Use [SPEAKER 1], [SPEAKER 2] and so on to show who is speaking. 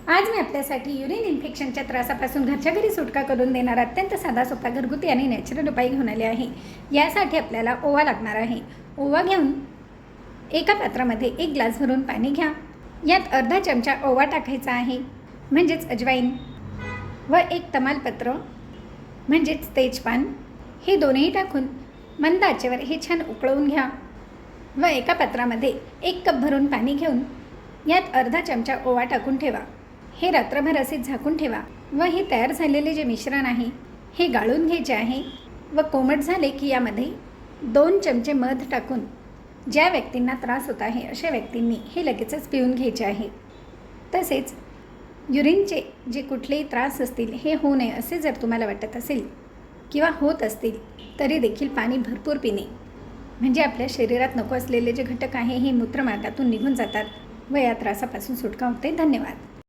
[SPEAKER 1] आज मी आपल्यासाठी युरिन इन्फेक्शनच्या त्रासापासून घरच्या घरी सुटका करून देणारा अत्यंत साधा सोपा घरगुती आणि नॅचरल उपाय घेऊन आले आहे। यासाठी आपल्याला ओवा लागणार आहे। ओवा घेऊन एका पात्रामध्ये 1 ग्लास भरून पाणी घ्या। यात अर्धा चमचा ओवा टाकायचा आहे, म्हणजेच अजवाईन, व 1 तमालपत्र म्हणजेच तेजपान, हे दोन्ही टाकून मंद आचेवर हे छान उकळवून घ्या। व एका पात्रामध्ये 1 कप भरून पाणी घेऊन यात अर्धा चमचा ओवा टाकून ठेवा। हे रात्रभर असे झाकून ठेवा व हे तयार झालेले जे मिश्रण आहे हे गाळून घ्यायचे आहे व कोमट झाले की यामध्ये 2 चमचे मध टाकून ज्या व्यक्तींना त्रास होत आहे अशा व्यक्तींनी हे लगेचच पिऊन घ्यायचे आहे। तसेच युरिनचे जे कुठलेही त्रास असतील हे होऊ नये असे जर तुम्हाला वाटत असेल किंवा होत असतील तरी देखील पाणी भरपूर पिणे, म्हणजे आपल्या शरीरात नको असलेले जे घटक आहे हे मूत्रमार्गातून निघून जातात व या त्रासापासून सुटका होते। धन्यवाद।